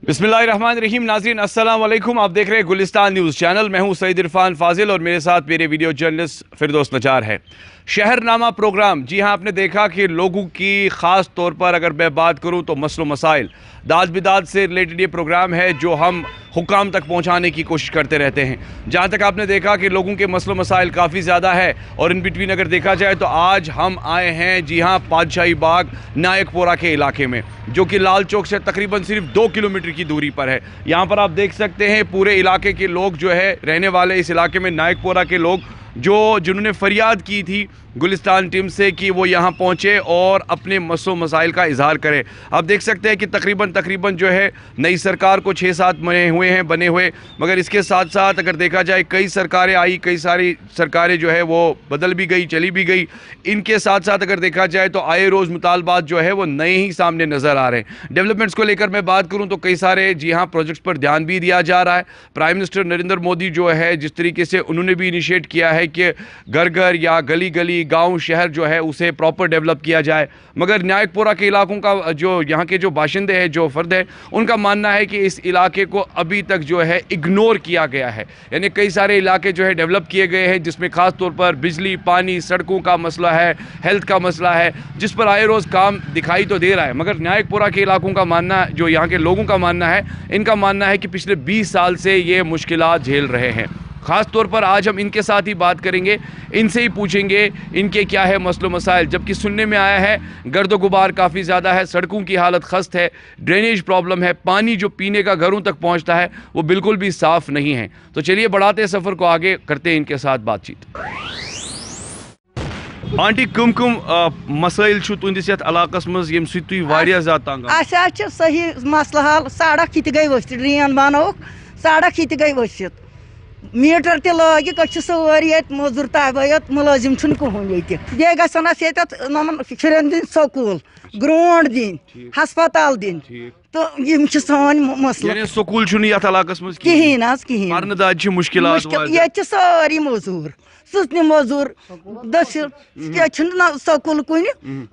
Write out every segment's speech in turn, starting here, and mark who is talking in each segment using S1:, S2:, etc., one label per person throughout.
S1: बिस्मिल्लाहिर्रहमानिर्रहीम। नाज़रीन अस्सलाम वालेकुम। आप देख रहे हैं गुलिस्तान न्यूज़ चैनल। मैं हूं सईद इरफान फाजिल और मेरे साथ मेरे वीडियो जर्नलिस्ट फिरदौस नजार है। शहरनामा प्रोग्राम, जी हां, आपने देखा कि लोगों की ख़ास तौर पर अगर मैं बात करूं तो मसलो मसाइल, दाद बिदाद से रिलेटेड ये प्रोग्राम है जो हम हुक्काम तक पहुंचाने की कोशिश करते रहते हैं। जहां तक आपने देखा कि लोगों के मसलो मसाइल काफ़ी ज़्यादा है और इन बिटवीन अगर देखा जाए तो आज हम आए हैं, जी हाँ, पातशाही बाग नायकपुरा के इलाके में, जो कि लाल चौक से तकरीबन सिर्फ 2 किलोमीटर की दूरी पर है। यहाँ पर आप देख सकते हैं पूरे इलाके के लोग जो है रहने वाले इस इलाके में, नायकपुरा के लोग जिन्होंने फरियाद की थी गुलिस्तान टीम से कि वो यहाँ पहुँचे और अपने मसलो मसाइल का इजहार करें। आप देख सकते हैं कि तकरीबन जो है नई सरकार को 6-7 महीने बने हुए, मगर इसके साथ साथ अगर देखा जाए कई सरकारें आई, कई सारी सरकारें जो है वो बदल भी गई, चली भी गई। इनके साथ साथ अगर देखा जाए तो आए रोज़ मुतालबात जो है वो नए ही सामने नज़र आ रहे हैं। डेवलपमेंट्स को लेकर मैं बात करूँ तो कई सारे, जी हाँ, प्रोजेक्ट्स पर ध्यान भी दिया जा रहा है। प्राइम मिनिस्टर नरेंद्र मोदी जो है जिस तरीके से उन्होंने भी इनिशिएट किया है कि घर घर या गली गली, गांव, शहर जो है उसे प्रॉपर डेवलप किया जाए, मगर नायकपुरा के इलाकों का जो यहाँ के जो बाशिंदे हैं, जो फ़र्द है, उनका मानना है कि इस इलाके को अभी तक जो है इग्नोर किया गया है। यानी कई सारे इलाके जो है डेवलप किए गए हैं जिसमें ख़ास तौर पर बिजली, पानी, सड़कों का मसला है, हेल्थ का मसला है, जिस पर आए रोज़ काम दिखाई तो दे रहा है, मगर नायकपुरा के इलाकों का मानना, जो यहाँ के लोगों का मानना है, इनका मानना है कि पिछले 20 साल से ये मुश्किलात झेल रहे हैं। ख़ास तौर पर आज हम इनके साथ ही बात करेंगे, इनसे ही पूछेंगे इनके क्या है मसलो मसाइल। जबकि सुनने में आया है गर्दो गुबार काफ़ी ज़्यादा है, सड़कों की हालत खस्त है, ड्रेनेज प्रॉब्लम है, पानी जो पीने का घरों तक पहुंचता है वो बिल्कुल भी साफ़ नहीं है। तो चलिए बढ़ाते हैं सफ़र को आगे, करते हैं इनके साथ बातचीत। आंटी, कम मसाइल तुंदिस यथ इलाकस मज यम सि तुई वारिया ज़्यादा तंग?
S2: अच्छा सही मसला हाल, सड़क ये गई वसित, ड्रेन बनोक, सड़क ये गई वसित, मीटर ते लगिक, सारी मजूर तबैत, मुलाजिम कहून ये बे गन शुरन दिन स्कूल, ग्राउंड दिन, हस्पताल दिन, तो यम सान मसल।
S1: स्कूल इलाकस मज
S2: कहीं कहीं
S1: दाद मुश्किलात
S2: ये सारी मजूर, सुचन मजूर दसिल स्कूल कुन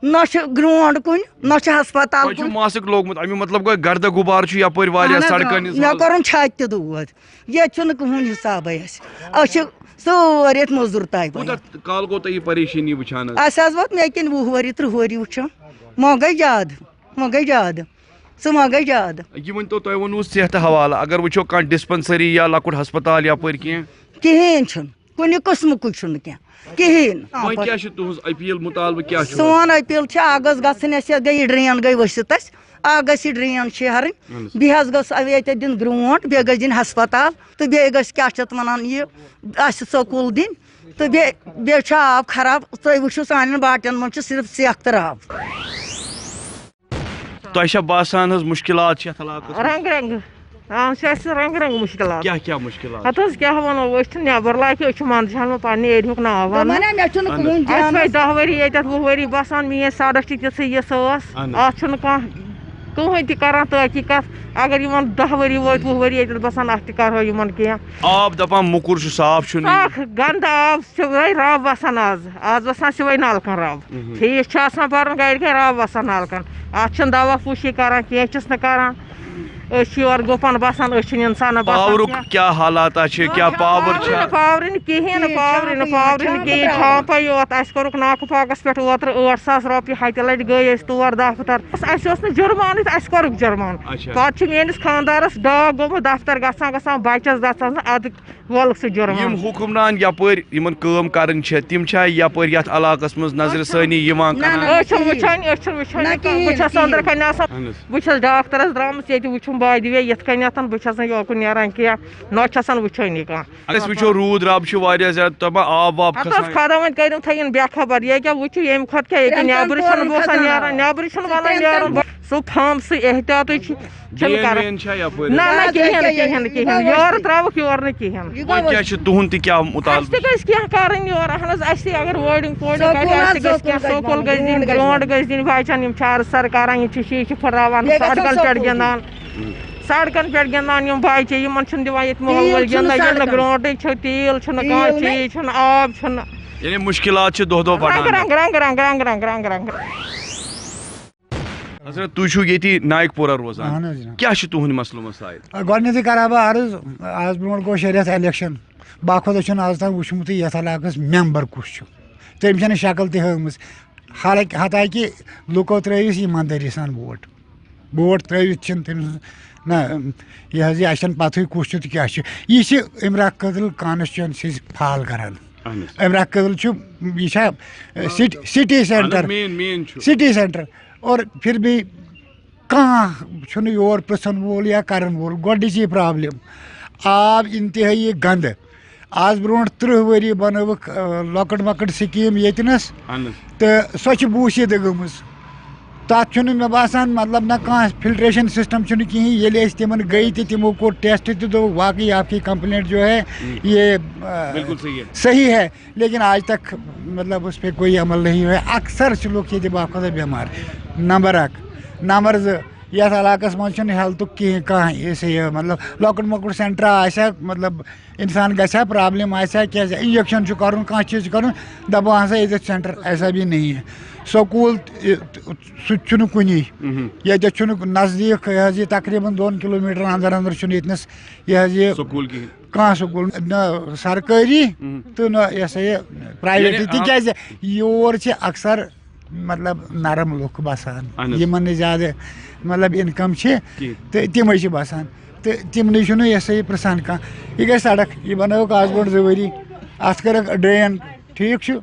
S2: न ग्राउंड कुन न हस्पताल
S1: मास्क लोगमुत, मतलब गर्द गुबार यपर सड़कन
S2: मे कोर छत त दूध, ये कहून हिसाब सारे मजूर
S1: काल गो तुम परेशानी वुचान?
S2: वोत मे कन 20 वरी 30 वरी वुचान, मो गई ज्यादा सह मा गई ज्यादा।
S1: यह वन तो तुम वो सेहत हवाला, अगर वो कह डिस्पेंसरी या लकुट हस्पताल यपर
S2: कहें कुन कस्म कहें
S1: अपील मुतालबा क्या
S2: सोन अपील आगस गई गई ड्रेन गई वसित गई ड्रेन शहर बेहस गए दिन ग्राउंड, बे गई दिन हस्पताल, तो बे क्या वन ये स्कूल दिन, तो बे आब खराब। तुम वो सान बाटन मन सिर्फ सेख्तर आब।
S1: तो बासान मुश्किलात
S3: रंग रंग रंग रंग मुश्किल,
S1: क्या मुश्किल
S3: क्या वो नबर लाके मंद पे एरिया नाव वन 10 वरी 20 वरी बसान, मेन सड़क ये कहें तक तहकीकत, अगर 10 वरी वो 20 वरी बसान अत करो कह
S1: आब दपान मुकुर साफ
S3: गंद आब सिवै रब बसान, आज बसान सिवै नलकन रब, फीस भरन गाड़ के रब बसान नलकन, अत दवा फूशी कर कह योर गुपन बसान इंसान
S1: क्या हालात क्या पावर
S3: पावर कहें छाप योत कोक नाक पाकस पे ओतर 8,000 रुपये हत लट गई तौर दफ्तर जुर्मान कोर जुर्मान पे मेस खानदारस डाक गोमुत दफ्तर गसान बचस गसान अद वोल सह जुर्मान।
S1: हुक्मरान यपर कर तिम यपर इलाकस मज नजर सानी
S3: अंदर कन बस डाक्टरस द्रामस ये वो बाद वे ये बस योकुन नारान क्या न वुचानी
S1: वो रूद रब ज्यादा आब वाब
S3: खदा वो कर थन बेखबर ये क्या वो ये खुद क्या नबर नबर वन सो फार्म सह एहतियात योर त्रुक योर
S1: तुहद
S3: कर योर अगर वर्डिंग स्कूल गज दिन ग्राउंड गज दिन बचन चार सर कर शीश फुरान सड़कन पे गिंदान सड़कन पे गिंदान बच्चे दिवान माहौल गिंद ग्राउंड तेल चीज आब
S1: मुश्किलात दो
S3: रंग रंग रंग रंग रंग रंग रंग रंग
S1: حضرت تُہۍ چھِو ییٚتی نایک پورہ روزان
S4: اہن حظ جناب
S1: کیٛاہ چھُ تُہُنٛد مسلہٕ مسائل
S4: گۄڈنیٚتھٕے کرہا بہٕ عرض آز برونٛٹھ گوٚو 6 رٮ۪تھ الیکشن باخۄدا چھُنہٕ آز تام وٕچھمُتٕے یتھ علاقس مٮ۪مبر کُس چھُ تٔمۍ چھنہٕ شکل تہِ ہٲومٕژ حالانکہِ حتاکہِ لُکو ترٲوِس ایٖماندٲری سان ووٹ ترٲوِتھ چھِنہٕ تٔمِس نہ یہِ حظ یہِ اَسہِ چھَنہٕ پَتہٕے کُس چھُ تہٕ کیٛاہ چھُ یہِ چھِ اِمرا قٲدِل کانسچُوَنسی فال کران اِمرا قٲدِل چھُ یہِ چھا سِٹی سینٹر اور پھر بھی کانٛہہ چھُنہٕ یور پرٛژھن وول یا کرن وول گۄڈنِچی پرابلِم آب انتہٲیی گنٛدٕ آز برونٛٹھ 30 ؤری بنٲوٕکھ لۄکٕٹ مۄکٕٹ سکیٖم ییٚتنس تہٕ سۄ چھِ بوٗسیٖدٕ گٔمٕژ تَتھ چھُنہٕ مےٚ باسان مطلب نہ کانٛہہ فِلٹریشن سسٹم چھُنہٕ کِہیٖنۍ ییٚلہِ أسۍ تِمن گٔے تہٕ تِمو کوٚر ٹیسٹ تہِ دوٚپُکھ واقعی آپ کی کمپلینٹ جو ہے یہ صحیح ہے لیکن آج تک مطلب اس پہ کوئی عمل نہیں ہوا ہے اکثر چھِ لُکھ ییٚتہِ باخۄدا بٮ۪مار نمبر 1 نمبر 2 یتھ علاقس منٛز چھُنہٕ ہیلتھُک کِہیٖنۍ کانٛہہ یہِ مطلب لۄکُٹ مۄکُٹ سینٹرا آسہِ ہا مطلب انسان گژھِ ہا پرابلم آسہِ ہا کیٛازِ انجیکشن چھُ کرُن کانٛہہ چیٖز چھُ کرُن دپان ہسا ییٚتٮ۪تھ سینٹر ایسا بھی نہیں ہے سکوٗل سُہ تہِ چھُنہٕ کُنی ییٚتٮ۪تھ چھُنہٕ نزدیٖک یہِ حظ یہِ تقریٖبن 2 کِلوٗمیٖٹر انٛدر چھُنہٕ ییٚتنس یہِ حظ یہِ کانٛہہ سکوٗل نہ سرکٲری تہٕ نہ یہِ ہسا یہِ پرایویٹ تِکیٛازِ یور چھِ اکثر مطلب نرم لُکھ بسان یِمن نہٕ زیادٕ مطلب انکم چھِ تہٕ تِمے چھِ بسان تہٕ تِمنٕے چھُنہٕ یہِ ہسا یہِ پرژھان کانٛہہ یہِ گژھِ سڑک یہِ بنٲوٕکھ آز برونٛٹھ 2 ؤری اتھ کٔرٕکھ ڈرین ٹھیٖک چھُ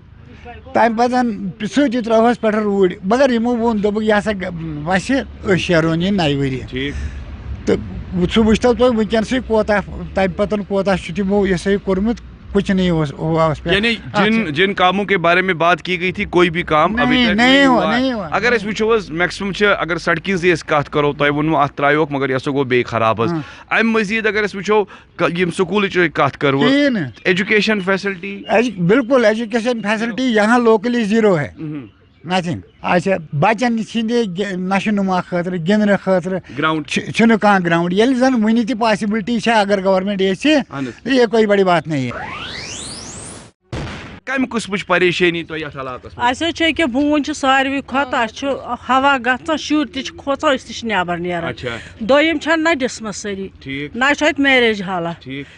S4: تمہِ پتہٕ سۭتی ترٛٲوہس پٮ۪ٹھ روٗڑۍ مگر یِمو ووٚن دوٚپُکھ یہِ ہسا وسہِ أسۍ شیرون یہِ 9 ؤری تہٕ سُہ وٕچھتو تُہۍ وٕنکٮ۪نسٕے کوتاہ تمہِ پتہٕ کوتاہ چھُ تِمو یہِ ہسا یہِ کوٚرمُت کچھ نہیں ہوا اس پہ
S1: یعنی جن کاموں کے بارے میں بات کی گئی تھی کوئی بھی کام ابھی تک نہیں ہوا اگر اس وچھو میکسمم اگر سڑکیں زی کت کرو تہ ونو ات ترایوک مگر یہ گو بی خراب ام مزید اگر اس وچھو یم سکولچ کت کرو ایجوکیشن فیسلٹی
S4: بالکل ایجوکیشن فیسلٹی یہاں لوکلی زیرو ہے نتھنگ اچھا بچن ہندِ نشو نما خاطر گندنہٕ خاطر
S1: گراؤنڈ
S4: چھُنہٕ کانٛہہ گراؤنڈ ییٚلہِ زن وُنہِ تہِ پاسبلٹی چھِ اگر گورمنٹ یژھِ یہ کوئی بڑی بات نہیں ہے
S1: کم قسمچ پریشانی تو یتھ علاقس
S5: اَسہِ حظ چھِ ییٚکیٛاہ بوٗنۍ چھِ ساروی کھۄتہٕ اَسہِ چھُ ہوا گژھان شُرۍ تہِ چھِ کھوژان أسۍ تہِ چھِ نٮ۪بر نیران دوٚیِم چھَنہٕ نہ ڈِسپنسٔری نہ چھُ اَتہِ میریج حالا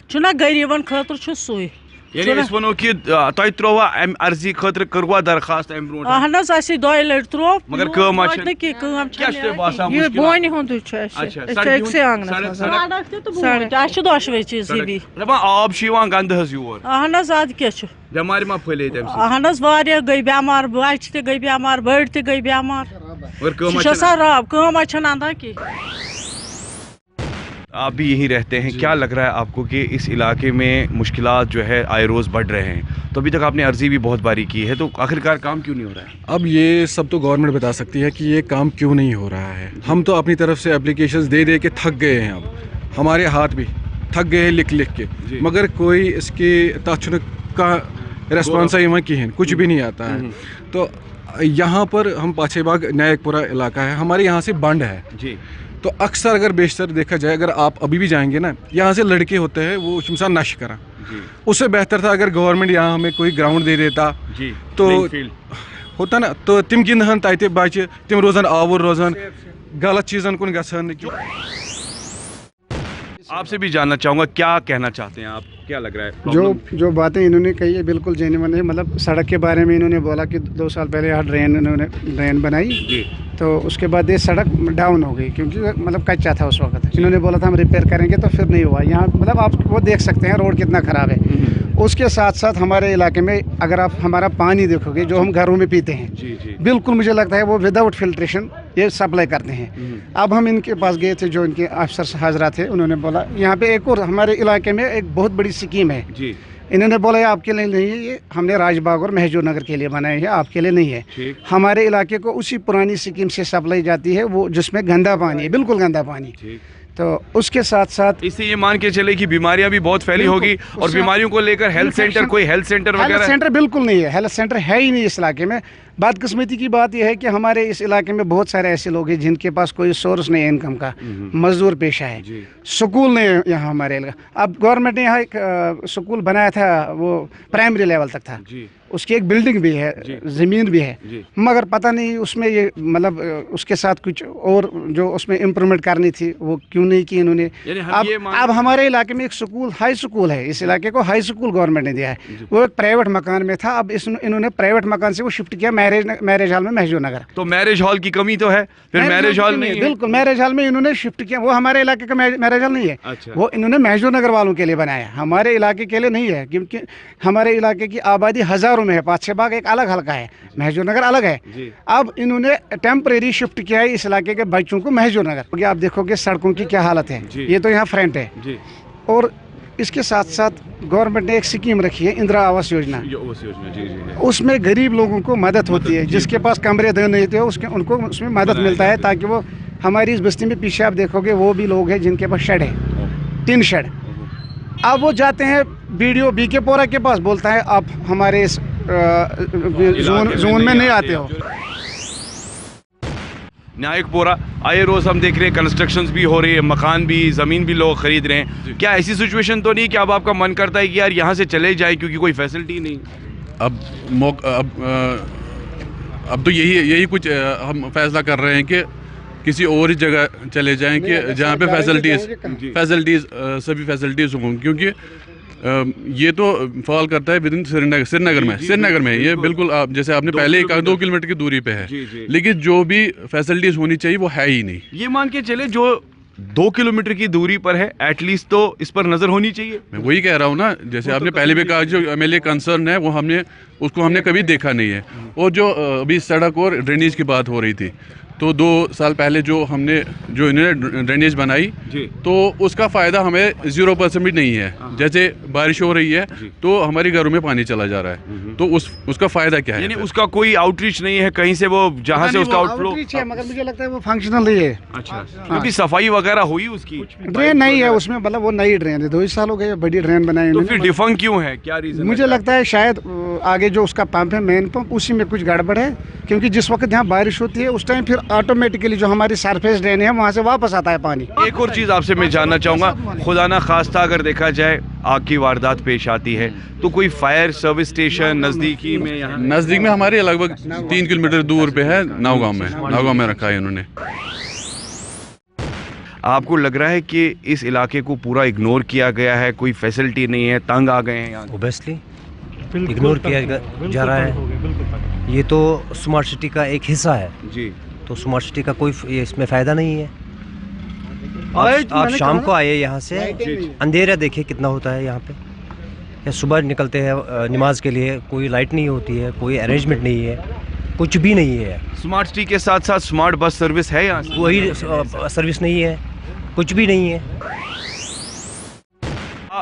S5: چھُنہ غریٖبن خٲطرٕ چھُ سُے
S1: یعنی أسۍ وَنو کہِ تۄہہِ ترٛووا اَمہِ عرضی خٲطرٕ کٔروا درخاست اَمہِ برونٛٹھ
S5: اہن حظ اَسے 2 لٹہِ ترٛوو
S1: مگر کٲم ما چھِ
S5: نہٕ کینٛہہ کٲم
S1: کیٛاہ چھُ تۄہہِ باسان
S3: یہِ بونہِ ہُنٛدُے چھُ اَسہِ أسۍ چھِ أکسٕے آنٛگنس منٛز
S5: سڑک تہِ تہٕ بوٗنۍ تہِ اَسہِ چھِ دۄشوَے چیٖز ہِوی
S1: دپان آب چھُ یِوان گنٛدٕ حظ یور
S5: اہن حظ اَدٕ کیٛاہ چھُ
S1: بٮ۪مارِ ما پھٔہلے تَمہِ سۭتۍ
S5: اہن حظ واریاہ گٔے بٮ۪مار بچہِ تہِ گٔے بٮ۪مار بٔڑۍ تہِ گٔے بٮ۪مار
S1: مگر کٲم
S5: سُہ چھُ آسان راب کٲم حظ چھَنہٕ اندان کینٛہہ
S1: آپ بھی یہیں رہتے ہیں کیا لگ رہا ہے آپ کو کہ اس علاقے میں مشکلات جو ہے آئے روز بڑھ رہے ہیں تو ابھی تک آپ نے عرضی بھی بہت باری کی ہے تو آخرکار کام کیوں نہیں ہو رہا ہے
S6: اب یہ سب تو گورنمنٹ بتا سکتی ہے کہ یہ کام کیوں نہیں ہو رہا ہے ہم تو اپنی طرف سے اپلیکیشنز دے دے کے تھک گئے ہیں اب ہمارے ہاتھ بھی تھک گئے ہیں لکھ کے مگر کوئی اس کی تچھن کا ریسپانسا یوان کہین کچھ بھی نہیں آتا ہے تو یہاں پر ہم پاچھے باغ نائک پورہ علاقہ ہے ہمارے یہاں سے بنڈ ہے
S1: جی
S6: تو اکثر اگر بیشتر دیکھا جائے اگر آپ ابھی بھی جائیں گے نا یہاں سے لڑکے ہوتے ہیں وہ انسان نش کرا اس سے بہتر تھا اگر گورنمنٹ یہاں ہمیں کوئی گراؤنڈ دے دیتا تو ہوتا نا تو تم گندہن تتہ بچہ تم روزن آور روزن غلط چیزن کن گژھن
S1: آپ سے بھی جاننا چاہوں گا کیا کہنا چاہتے ہیں آپ کیا لگ رہا ہے
S7: جو باتیں انہوں نے کہی ہے بالکل جینوین ہے مطلب سڑک کے بارے میں انہوں نے بولا کہ 2 سال پہلے یہاں انہوں نے ڈرین بنائی تو اس کے بعد یہ سڑک ڈاؤن ہو گئی کیونکہ مطلب کچا تھا اس وقت انہوں نے بولا تھا ہم ریپیئر کریں گے تو پھر نہیں ہوا یہاں مطلب آپ وہ دیکھ سکتے ہیں روڈ کتنا خراب ہے اس کے ساتھ ساتھ ہمارے علاقے میں اگر آپ ہمارا پانی دیکھو گے جو ہم گھروں میں پیتے ہیں بالکل مجھے لگتا ہے وہ وداؤٹ فلٹریشن یہ سپلائی کرتے ہیں اب ہم ان کے پاس گئے تھے جو ان کے افسر حضرات تھے انہوں نے بولا یہاں پہ ایک اور ہمارے علاقے میں ایک بہت بڑی اسکیم ہے انہوں نے بولا یہ آپ کے لیے نہیں ہے یہ ہم نے راج باغ اور مہجور نگر کے لیے بنائے ہیں آپ کے لیے نہیں ہے ہمارے علاقے کو اسی پرانی اسکیم سے سپلائی جاتی ہے وہ جس میں گندا پانی ہے بالکل گندا پانی تو اس کے ساتھ ساتھ
S1: اس سے یہ مان کے چلے کہ بیماریاں بھی بہت پھیلی ہوگی اور بیماریوں کو لے کر ہیلتھ سینٹر کوئی ہیلتھ سینٹر وغیرہ
S7: ہیلتھ سینٹر بالکل نہیں ہے ہیلتھ سینٹر ہے ہی نہیں اس علاقے میں बदकिस्मती की बात यह है कि हमारे इस इलाके में बहुत सारे ऐसे लोग हैं जिनके पास कोई सोर्स नहीं है इनकम का, मजदूर पेशा है, स्कूल नहीं है यहाँ हमारे इलाका। अब गवर्नमेंट ने यहाँ एक स्कूल बनाया था, वो प्राइमरी लेवल तक था, उसकी एक बिल्डिंग भी है, ज़मीन भी है, मगर पता नहीं उसमें ये मतलब उसके साथ कुछ और जो उसमें इम्प्रूवमेंट करनी थी वो क्यों नहीं की इन्होंने। अब हमारे इलाके में एक स्कूल, हाई स्कूल है, इस इलाके को हाई स्कूल गवर्नमेंट ने दिया है, वो एक प्राइवेट मकान में था, अब इन्होंने प्राइवेट मकान से वो शिफ्ट किया मैरिज हॉल में महजूर नगर।
S1: तो मैरिज हॉल की कमी तो है, फिर मैरिज हॉल नहीं है।
S7: बिल्कुल मैरिज हॉल में इन्होंने शिफ्ट किया, वो हमारे इलाके का मैरिज हॉल नहीं है, वो इन्होंने महजूर नगर वालों के लिए बनाया, हमारे इलाके के लिए नहीं है, क्योंकि हमारे इलाके की आबादी हज़ारों में है, 5-6 बाग एक अलग हल्का है, महजूर नगर अलग है। अब इन्होंने टेम्परेरी शिफ्ट किया है इस इलाके के बच्चों को महजूर नगर, क्योंकि आप देखोगे सड़कों की क्या हालत है, ये तो यहाँ फ्रंट है। और इसके साथ साथ गवर्नमेंट ने एक स्कीम रखी है, इंदिरा आवास योजना, उसमें गरीब लोगों को मदद होती है, जिसके पास कमरे नहीं थे उनको उसमें मदद मिलता है, ताकि वो हमारी इस बस्ती में पीछे आप देखोगे वो भी लोग हैं जिनके पास शेड है, 3 शेड। अब वो जाते हैं BDO BK पोरा के पास, बोलता है आप हमारे इस जोन में नहीं आते हो।
S1: न्यायिक पोरा आए रोज हम देख रहे हैं कंस्ट्रक्शंस भी हो रही है, मकान भी, ज़मीन भी लोग खरीद रहे हैं। क्या ऐसी सिचुएशन तो नहीं कि अब आपका मन करता है कि यार यहाँ से चले जाए क्योंकि कोई फैसिलिटी नहीं?
S8: अब तो यही कुछ हम फैसला कर रहे हैं कि किसी और ही जगह चले जाएं कि जहाँ पे फैसिलिटीज़ सभी फैसिलिटीज़ हों, क्योंकि ये तो फॉल करता है विद इन श्रीनगर में ये बिल्कुल आप जैसे आपने पहले ही कहा 2 किलोमीटर की दूरी पे है, लेकिन जो भी फैसिलिटीज़ होनी चाहिए वो है ही नहीं।
S1: ये मान के चले जो 2 किलोमीटर की दूरी पर है, एटलीस्ट तो इस पर नज़र होनी चाहिए।
S8: मैं वही कह रहा हूँ ना, जैसे आपने पहले भी कहा जो MLA कंसर्न है वो हमने कभी देखा नहीं है। और जो अभी सड़क और ड्रेनेज की बात हो रही थी, तो 2 साल पहले जो इन्होंने ड्रेनेज बनाई तो उसका फ़ायदा हमें 0% भी नहीं है। जैसे बारिश हो रही है तो हमारे घरों में पानी चला जा रहा है, तो उसका फ़ायदा क्या है?
S1: यानी उसका कोई आउटरीच नहीं है कहीं से, वो जहाँ से उसका आउटफ्लो
S7: है, मगर मुझे लगता है वो फंक्शनल नहीं है।
S1: अच्छा, क्योंकि सफाई वगैरह हुई उसकी?
S7: ड्रेन नहीं है उसमें, मतलब वो नई ड्रेन है, 2 साल हो गए बड़ी ड्रेन बनाई।
S1: तो फिर डिफंक क्यों है, क्या रीज़न?
S7: मुझे लगता है शायद आगे जो उसका पंप है, मेन पंप, उसी में कुछ गड़बड़ है, क्योंकि जिस वक्त यहाँ बारिश होती है उस टाइम फिर ऑटोमेटिकली जो हमारी सरफेस ड्रेन है वहाँ से वापस आता है पानी।
S1: एक और चीज़ आपसे मैं जानना चाहूँगा, खुदा ना खास्ता अगर देखा जाए आग की वारदात पेश आती है तो कोई फायर सर्विस स्टेशन नज़दीकी में? यहाँ
S8: नज़दीक में हमारे लगभग 3 किलोमीटर दूर पे है, नावगांव में रखा है इन्होंने।
S1: आपको लग रहा है कि इस इलाके को पूरा इग्नोर किया गया है, कोई फैसिलिटी नहीं है, तंग आ गए हैं यहाँ?
S9: ओबियसली इग्नोर किया जा रहा है, ये तो स्मार्ट सिटी का एक हिस्सा है जी, तो स्मार्ट सिटी का कोई इसमें फ़ायदा नहीं है। आप शाम को आए यहाँ से, अंधेरा देखिए कितना होता है यहाँ पे, या सुबह निकलते हैं नमाज के लिए, कोई लाइट नहीं होती है, कोई अरेंजमेंट नहीं है, कुछ भी नहीं है।
S1: स्मार्ट सिटी के साथ साथ स्मार्ट बस सर्विस है यहाँ?
S9: वही सर्विस नहीं है, कुछ भी नहीं है।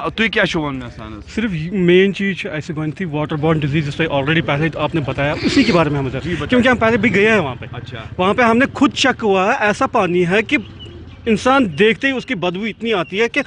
S1: तो क्या शुभ
S10: सिर्फ मेन चीज़ ऐसे गई थी वाटर बॉर्न डिजीज, ऑलरेडी पहले तो आपने बताया, उसी के बारे में हमें क्योंकि हम पहले भी गए हैं वहाँ पे। अच्छा, वहाँ पे हमने खुद चेक हुआ है, ऐसा पानी है कि इंसान देखते ही उसकी बदबू इतनी आती है कि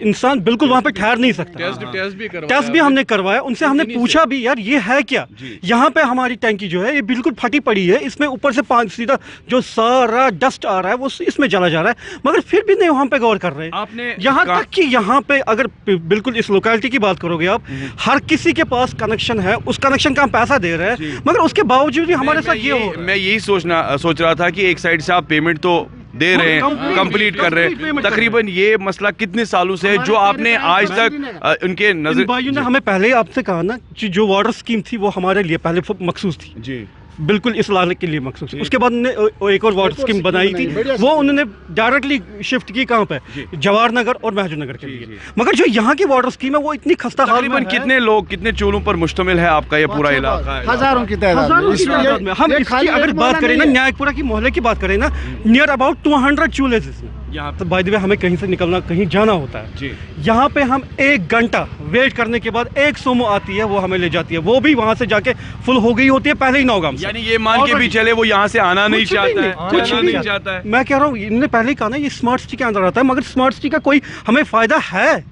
S10: इंसान बिल्कुल वहाँ पे ठहर नहीं सकता। टेस्ट भी हमने करवाया, उनसे हमने पूछा भी यार ये है क्या, यहाँ पे हमारी टैंकी जो है ये बिल्कुल फटी पड़ी है, इसमें ऊपर से पानी सीधा जो सारा डस्ट आ रहा है वो इसमें चला जा रहा है, मगर फिर भी नहीं वहाँ पे गौर कर रहे हैं। यहाँ तक कि यहाँ पे अगर बिल्कुल इस लोकेलिटी की बात करोगे आप, हर किसी के पास कनेक्शन है, उस कनेक्शन का हम पैसा दे रहे हैं, मगर उसके बावजूद भी हमारे साथ ये हो।
S1: मैं यही सोच रहा था कि एक साइड से आप पेमेंट तो दे रहे हैं, कंप्लीट कर रहे हैं, तकरीबन ये मसला कितने सालों से है जो आपने आज तक उनके नजर?
S10: भाइयों ने हमें पहले ही आपसे कहा ना कि जो वाटर स्कीम थी वो हमारे लिए पहले मखसूस थी जी, बिल्कुल इस इलाके के लिए मखसूस। उसके बाद उन्होंने एक और वाटर स्कीम बनाई थी, वो उन्होंने डायरेक्टली शिफ्ट की कहाँ पे, जवाहर नगर और महजूर नगर के लिए। मगर जो यहाँ की वाटर स्कीम है वो इतनी खस्ता हाल में है।
S1: कितने लोग, कितने चूल्हों पर मुश्तमिल है आपका ये पूरा इलाका?
S7: हज़ारों की तादाद में।
S10: हम इसकी अगर बात करें ना, न्यायपुरा की मोहल्ले की बात करें ना, नियर अबाउट 200 चूल्हे इसमें यहाँ। तो बाय द वे हमें कहीं से निकलना, कहीं जाना होता है जी, यहाँ पे हम 1 घंटा वेट करने के बाद एक सोमो आती है, वो हमें ले जाती है, वो भी वहाँ से जाके फुल हो गई होती है पहले ही नौगाम।
S1: यानी ये मान के भी चले वो यहाँ से आना नहीं चाहता है,
S10: कुछ नहीं चाहता है। मैं कह रहा हूँ, इन्होंने पहले ही कहा ना ये स्मार्ट सिटी के अंदर आता है, मगर स्मार्ट सिटी का कोई हमें फायदा है?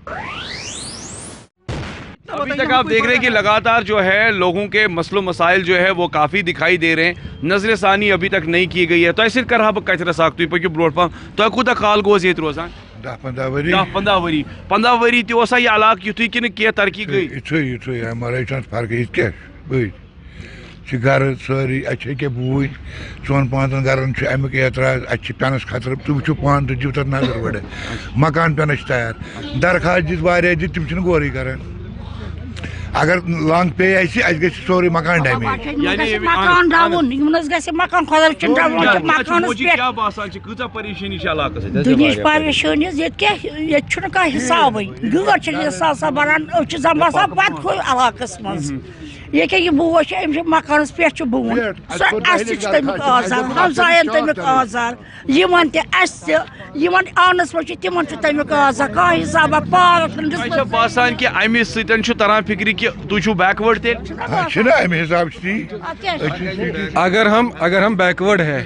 S1: अभी तक आप देख रहे हैं कि लगातार जो है लोगों के मसलो मसाइल जो है वो काफ़ी दिखाई दे रहे हैं, नजर सानी अभी तक नहीं की गई है। तो ऐसे कर कत रसाक तुम पकू ब्रो पा तो कूत काल गोस ये रोजान 10-15 वरी 15 वरी तोसा यह इलाक युथु कि क्या तरक्की गई
S11: युथु हमारे फर्क घर सारी अके बूझ 4-5 गरन अमुक एतराज पेनस खतर तुम पान तो तक नजर बड़े मकान पेनस तैयार दरखास्त दित वारिया दित तम गौर कर अगर लंग पे सोरे मकान डैमेज
S5: मकान डाउन मकान दुनिया परेशानी कह हिसाब गड़ सा बनान बसान पत इलाकस मज ये क्या बोझ अम्स मकान पे बोन तमिक आजार हमसायन तमिक आजार आनस मे तिम तमिक आजार कह हिसाब पावर
S1: बसान कि अमि तरह फिक्र कि तुम बैकवर्ड
S6: अगर हम बैकवर्ड है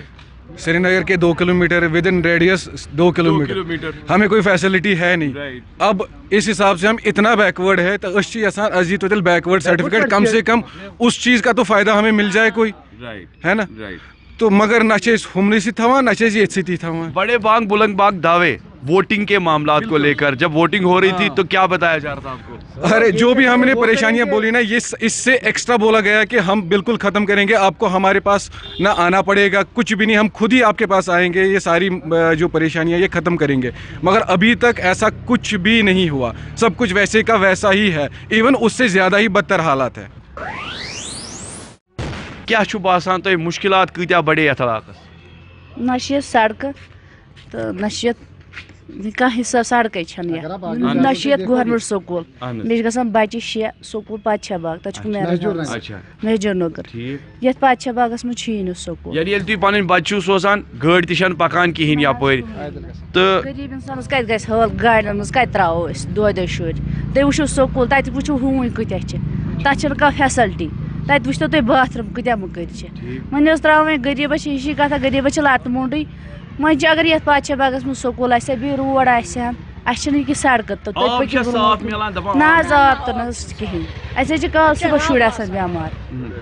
S6: श्रीनगर के 2 kilometre with in radius 2 kilometre हमें कोई फैसिलिटी है नहीं। अब इस हिसाब से हम इतना बैकवर्ड है तो अजी तो बैकवर्ड सर्टिफिकेट कम से कम उस चीज़ का तो फ़ायदा हमें मिल जाए कोई, है ना। तो मगर न हमने सी थवा न ये थवा।
S1: बड़े बांग बुलंद बाग दावे वोटिंग के मामलात को लेकर जब वोटिंग हो रही थी तो क्या बताया जा रहा था आपको?
S6: अरे जो भी हमने परेशानियां बोली ना ये इससे एक्स्ट्रा बोला गया कि हम बिल्कुल ख़त्म करेंगे, आपको हमारे पास ना आना पड़ेगा, कुछ भी नहीं, हम खुद ही आपके पास आएंगे, ये सारी जो परेशानियां ये ख़त्म करेंगे। मगर अभी तक ऐसा कुछ भी नहीं हुआ, सब कुछ वैसे का वैसा ही है, इवन उससे ज़्यादा ही बदतर हालात है।
S1: क्या बासान तो मुश्किलात कत्या बड़े इलाकस
S12: न सड़क तो न कह हिस्सा सड़क न गवर्नमेंट स्कूल मे बच्चे 6 स्कूल पातशाह बाग तक मेजर नगर ये पातशाह बागस मे स्कूल
S1: तुम पन बच्चे सोजान गाड़ तन पकान कहें यपर तो
S12: गरीब इंसानस कत गस हाल गाड़न मज कत त्रो दो शुर तुम वो स्कूल तत वो हून कत्या तथा कह फैसिलिटी तत वो तुम बाथरूम कत्या मुकर वन त्रा गरीबस यह कथा गरीबस लत मोंडे वह अगर ये पातशाह बागस में स्कूल बी रोड आसान सड़क तो ना आब तो कहें कल सुबह शुर बेमार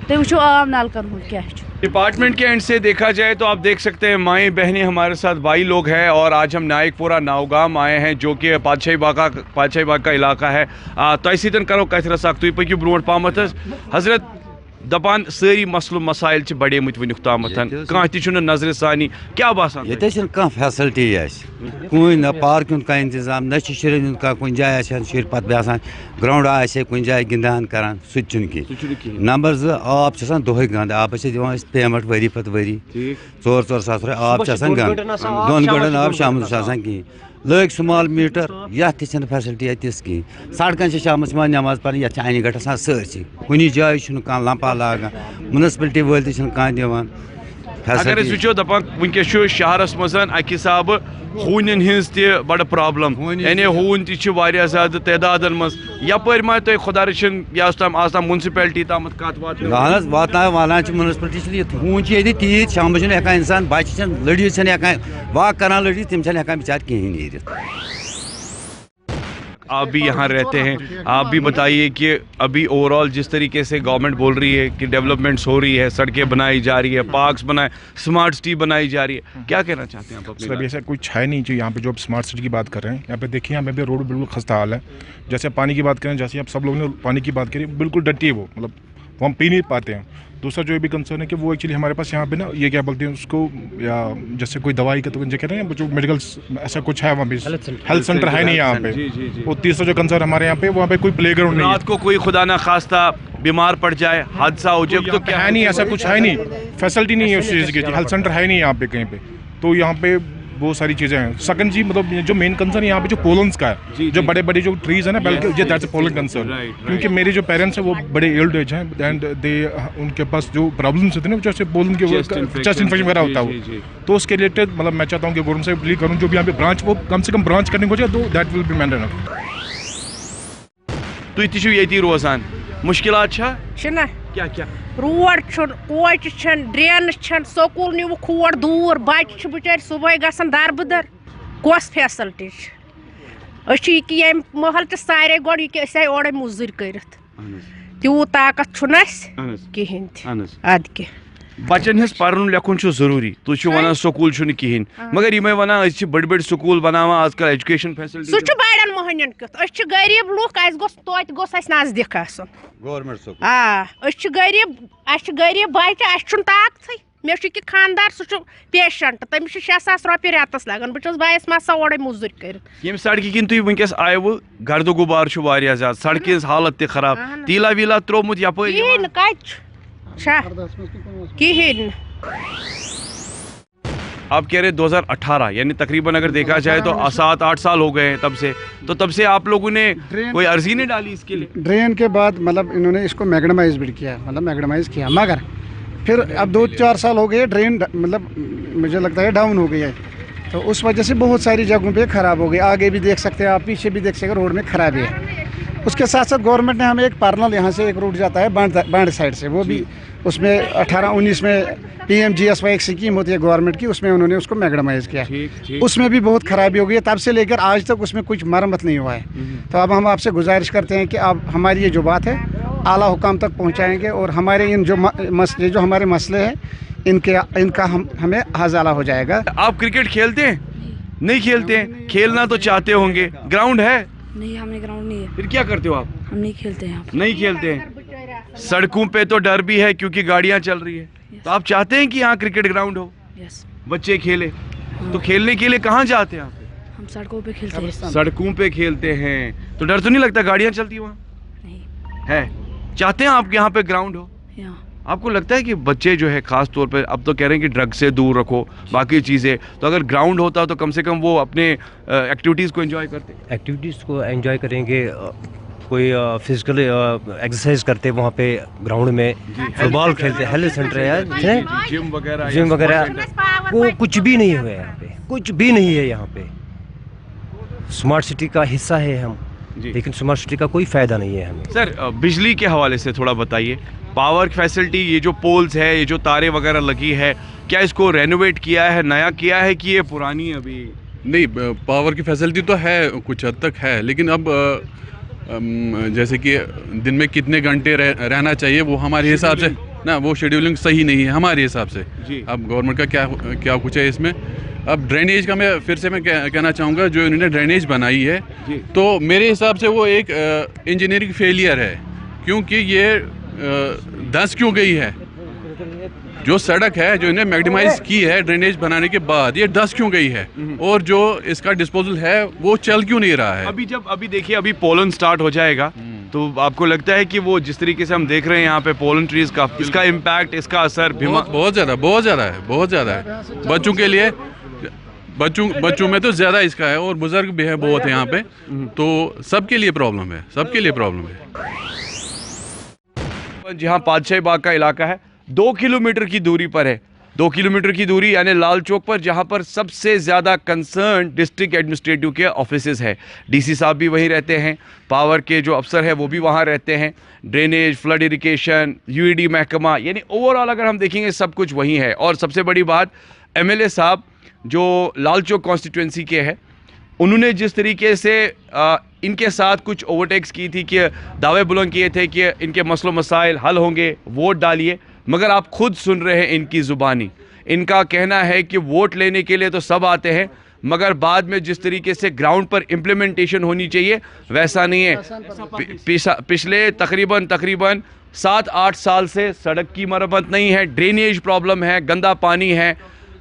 S12: तुम वो आब नलकन हूँ क्या
S1: डिपार्टमेंट के एंड से देखा जाए तो आप देख सकते हैं माएँ बहनें हमारे साथ भाई लोग हैं और आज हम नायकपुरा नावगाम आए हैं जो कि पातशाही बाग का इलाका है। तो इसी तरह करो कथ रसाक तुम पकू ब्रो पाम हजरत दपान सारी मसलो मसाइल बड़े वनुक ताम कह नजर सानी क्या बासान
S13: ये फैसिलिटी कोई न पार्क का इंतजाम न शुरन कुछ जाए शुर पे ग्राउंड कुछ जाए गिंदान करान सह नंबर 2 आब दोहे गंद आब दिवान पेमेंट वरी पत वरी 4-4 सास आब गंद 2 गंटन आब शाम कहें लग स्मॉल मीटर ये फैसिलिटी तिस कहें सड़कन शाम नमाज पढ़ ये अनि गट सरसी कुछ जाए कह लंपा लागान म्यूनसिपलिटी वाल कह दिवान
S1: अगर वो दपान वनकस शहरस मज अक हिसाब हून हज बड़ प्रॉब्लम यानी हून ज्यादा तादाद मज यपर मा तुम खुदा रचन आज म्यूनसिपलिटी तम कत
S13: वात वालान म्यूनसिपलिटी हून तीत शाम हेकान इंसान बच्चे लड़ित वाक कर लड़ित तम हेकान बिचार कहें नीर।
S1: आप भी यहाँ रहते हैं, आप भी बताइए कि अभी ओवरऑल जिस तरीके से गवर्नमेंट बोल रही है कि डेवलपमेंट्स हो रही है, सड़कें बनाई जा रही है, पार्क्स बनाए, स्मार्ट सिटी बनाई जा रही है, क्या कहना चाहते हैं आप?
S14: सर ऐसा कुछ है नहीं जो यहाँ पे जो आप स्मार्ट सिटी की बात कर रहे हैं, यहाँ पे देखिए यहाँ पे भी रोड बिल्कुल खस्ता हाल है। जैसे पानी की बात करें, जैसे आप सब लोगों ने पानी की बात करी, बिल्कुल डटी है वो, मतलब वो हम पी नहीं पाते हैं। दूसरा जो भी कंसर्न है कि वो एक्चुअली हमारे पास यहाँ पे ना ये क्या बोलते हैं उसको, या जैसे कोई दवाई का तो कह रहे हैं जो मेडिकल ऐसा कुछ है वहाँ पे हेल्थ सेंटर है नहीं यहाँ पे। और तीसरा जो कंसर्न हमारे यहाँ पे वहाँ पे कोई प्ले ग्राउंड नहीं है।
S1: रात को कोई खुदा ना खास्ता बीमार पड़ जाए, हादसा हो जाए तो क्या
S14: है? नहीं, ऐसा कुछ है नहीं, फैसिलिटी नहीं है उस चीज़ की, हेल्थ सेंटर है नहीं यहाँ पे कहीं पे। तो यहाँ पे बहुत सारी चीज़ें हैं। सेकंड जी मतलब जो मेन कंसर्न यहाँ पे जो पोलन्स का है, जो बड़े बड़े जो ट्रीज है ना, बल्कि ये दैट्स अ पोलन कंसर्न, क्योंकि मेरे जो पेरेंट्स हैं वो बड़े ओल्ड एज हैं एंड दे उनके पास जो प्रॉब्लम्स होते हैं ना, जैसे पोलन के चेस्ट इन्फेक्शन वगैरह होता है, तो उसके रिलेटेड मतलब मैं चाहता हूँ कि गवर्नमेंट से अपील करूँ जो भी यहाँ पे ब्रांच वो कम से कम ब्रांच करने को जाए तो दैट विल बी मेंटेन।
S1: तुम ये रोजान मुश्किलात क्या क्या?
S3: रोड कोच ड्रेन स्कूल नुक खोड़ दूर, बच्चे बिचार सुबह गसन दरबदर, कस फैसिलिटी ये महल तो सारे गोड़ ये ओर मुजर कर تیوٗت طاقت چھُنہٕ اَسہِ کِہیٖنۍ تہِ اَدٕ کیٛاہ
S1: بچن ہز پرن لیکھن ضروری تھی ونان سکول کہین مگر یہ ونان بڑ بڑ سکول بنانا آج کل ایجوکیشن فیسلٹی
S3: سہ بڑن مہنین کیُتھ أسۍ چھِ غریٖب لُکھ اَسہِ گوٚژھ توتہِ گوٚژھ اَسہِ نزدیٖک آسُن
S13: گورمنٹ سکول
S3: أسۍ چھِ غریٖب اَسہِ چھِ غریٖب بچہِ اَسہِ چھُنہٕ طاقتھٕے مےٚ چھُ کہِ خاندار سُہ چھُ پیشنٹ تٔمِس چھِ 6 ساس رۄپیہِ رٮ۪تس لگان بہٕ چھَس بایس منٛز اورے موٚزوٗرۍ کٔرِتھ
S1: یم سڑکہ کن تھی ونکس آیو گرد غبار زیادہ سڑکہ ہز حالت تہ خراب تیلا ویلا ترومت یپٲرۍ
S3: کِہیٖنۍ نہٕ کتہِ چھا کِہیٖنۍ نہٕ
S1: آپ کہہ رہے 2018 یعنی تقریباً اگر دیکھا جائے تو 7-8 سال ہو گئے ہیں تب سے آپ لوگوں نے کوئی عرضی نہیں ڈالی اس کے لیے
S7: ڈرین کے بعد مطلب انہوں نے اس کو میگڈمائز بھی کیا مطلب میگڈمائز کیا مگر پھر اب 2-4 سال ہو گئے ڈرین مطلب مجھے لگتا ہے ڈاؤن ہو گئی ہے تو اس وجہ سے بہت ساری جگہوں پہ خراب ہو گئی آگے بھی دیکھ سکتے ہیں آپ پیچھے بھی دیکھ سکتے ہیں روڈ میں خرابی ہے اس کے ساتھ ساتھ گورنمنٹ نے ہمیں ایک پارنل یہاں سے ایک روٹ جاتا ہے بانڈ سائڈ سے وہ بھی اس میں 18-19 میں PMGSY ایک اسکیم ہوتی ہے گورنمنٹ کی اس میں انہوں نے اس کو میگڈمائز کیا اس میں بھی بہت خرابی ہو گئی ہے تب سے لے کر آج تک اس میں کچھ مرمت نہیں ہوا ہے تو اب ہم آپ سے گزارش کرتے ہیں کہ آپ ہماری یہ جو بات ہے اعلیٰ حکام تک پہنچائیں گے اور ہمارے ان جو ہمارے مسئلے ہیں ان کا ہمیں حل ہو جائے گا.
S1: آپ کرکٹ کھیلتے ہیں؟ نہیں کھیلتے ہیں. کھیلنا تو چاہتے ہوں گے. گراؤنڈ ہے؟
S15: نہیں ہم نے گراؤنڈ نہیں ہے.
S1: پھر کیا کرتے ہو آپ؟
S15: ہم نہیں کھیلتے ہیں.
S1: نہیں کھیلتے ہیں. سڑکوں پہ تو ڈر بھی ہے کیونکہ گاڑیاں چل رہی ہے. تو آپ چاہتے ہیں کہ یہاں کرکٹ گراؤنڈ ہو, بچے کھیلے. تو کھیلنے کے لیے کہاں جاتے ہیں آپ؟
S15: ہم سڑکوں پہ کھیلتے ہیں.
S1: سڑکوں پہ کھیلتے ہیں. تو ڈر تو نہیں لگتا گاڑیاں چلتی وہاں؟
S15: نہیں
S1: ہے. چاہتے ہیں آپ یہاں پہ گراؤنڈ ہو؟ آپ کو لگتا ہے کہ بچے جو ہے خاص طور پہ اب تو کہہ رہے ہیں کہ ڈرگ سے دور رکھو باقی چیزیں, تو اگر گراؤنڈ ہوتا تو کم سے کم وہ اپنے ایکٹیویٹیز کو انجوائے کرتے.
S9: ایکٹیویٹیز کو انجوائے کریں گے, کوئی فزیکل ایکسرسائز کرتے وہاں پہ گراؤنڈ میں, فٹ بال کھیلتے, ہیلتھ سینٹر ہے, جم وغیرہ. وہ کچھ بھی نہیں ہوا ہے یہاں پہ, کچھ بھی نہیں ہے یہاں پہ. اسمارٹ سٹی کا حصہ ہے ہم, لیکن اسمارٹ سٹی کا کوئی فائدہ نہیں ہے ہمیں.
S1: سر بجلی کے حوالے سے تھوڑا بتائیے, پاور فیسلٹی, یہ جو پولز ہے, یہ جو تاریں وغیرہ لگی ہے, کیا اس کو رینوویٹ کیا ہے, نیا کیا ہے کہ یہ پرانی ہے ابھی؟
S8: نہیں, پاور کی فیسلٹی تو ہے, کچھ حد تک ہے, لیکن اب جیسے کہ دن میں کتنے گھنٹے رہنا چاہیے وہ ہمارے حساب سے نا, وہ شیڈیولنگ صحیح نہیں ہے ہمارے حساب سے. اب گورنمنٹ کا کیا کچھ ہے اس میں. اب ڈرینیج کا میں پھر سے کہنا چاہوں گا, جو انہوں نے ڈرینیج بنائی ہے تو میرے حساب سے وہ ایک انجینئرنگ فیلئر ہے, کیونکہ یہ دس کیوں گئی ہے. جو سڑک ہے جو انہیں میگڈمائز کی ہے ڈرینیج بنانے کے بعد, یہ دس کیوں گئی ہے, اور جو اس کا ڈسپوزل ہے وہ چل کیوں نہیں رہا ہے.
S1: ابھی دیکھیے, ابھی پولن سٹارٹ ہو جائے گا, تو آپ کو لگتا ہے کہ وہ جس طریقے سے ہم دیکھ رہے ہیں یہاں پہ پولن ٹریز کا, اس کا امپیکٹ, اس کا اثر
S8: بہت زیادہ ہے بچوں کے لیے. بچوں میں تو زیادہ اس کا ہے, اور بزرگ بھی ہے بہت یہاں پہ, تو سب کے لیے پرابلم ہے.
S1: جہاں پادشاہی باغ کا علاقہ ہے 2 کلومیٹر کی دوری پر ہے. 2 کلومیٹر کی دوری یعنی لال چوک پر, جہاں پر سب سے زیادہ کنسرن ڈسٹرکٹ ایڈمنسٹریٹو کے آفیسز ہے. ڈی سی صاحب بھی وہیں رہتے ہیں, پاور کے جو افسر ہیں وہ بھی وہاں رہتے ہیں, ڈرینیج, فلڈ اریگیشن, UED محکمہ, یعنی اوور آل اگر ہم دیکھیں گے سب کچھ وہیں ہے. اور سب سے بڑی بات, MLA صاحب جو لال چوک کانسٹیٹوئنسی کے ہیں, انہوں نے جس طریقے سے ان کے ساتھ کچھ اوورٹیکس کی تھی کہ دعوے بلند کیے تھے کہ ان کے مسئلہ مسائل حل ہوں گے, ووٹ ڈالیے, مگر آپ خود سن رہے ہیں ان کی زبانی. ان کا کہنا ہے کہ ووٹ لینے کے لیے تو سب آتے ہیں, مگر بعد میں جس طریقے سے گراؤنڈ پر امپلیمنٹیشن ہونی چاہیے ویسا نہیں ہے. پچھلے تقریباً 7-8 سال سے سڑک کی مرمت نہیں ہے, ڈرینیج پرابلم ہے, گندا پانی ہے.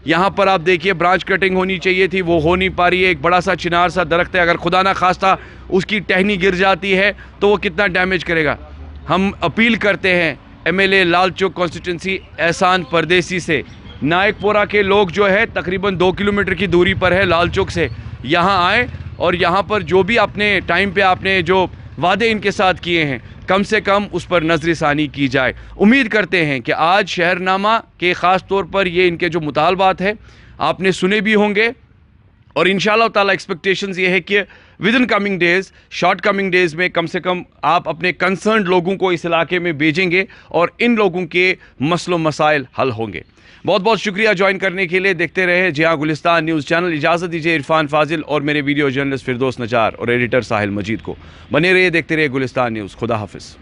S1: یہاں پر آپ دیکھیے برانچ کٹنگ ہونی چاہیے تھی, وہ ہو نہیں پا رہی ہے. ایک بڑا سا چنار سا درخت ہے, اگر خدا نہ خواستہ اس کی ٹہنی گر جاتی ہے تو وہ کتنا ڈیمیج کرے گا. ہم اپیل کرتے ہیں MLA لال چوک کانسٹیٹوئنسی احسان پردیسی سے, نائک پورہ کے لوگ جو ہے تقریباً 2 کلومیٹر کی دوری پر ہے لال چوک سے, یہاں آئیں اور یہاں پر جو بھی اپنے ٹائم پہ آپ نے جو وعدے ان کے ساتھ کیے ہیں کم سے کم اس پر نظر ثانی کی جائے. امید کرتے ہیں کہ آج شہر نامہ کے خاص طور پر یہ ان کے جو مطالبات ہیں آپ نے سنے بھی ہوں گے, اور انشاءاللہ تعالی ایکسپیکٹیشنز یہ ہے کہ within coming days, short coming days میں کم سے کم آپ اپنے کنسرنڈ لوگوں کو اس علاقے میں بھیجیں گے اور ان لوگوں کے مسئلوں مسائل حل ہوں گے. بہت بہت شکریہ جوائن کرنے کے لیے. دیکھتے رہے جی ہاں گلستان نیوز چینل. اجازت دیجیے عرفان فاضل اور میرے ویڈیو جرنلسٹ فردوس نجار اور ایڈیٹر ساحل مجید کو. بنے رہیے، دیکھتے رہیے گلستان نیوز. خدا حافظ.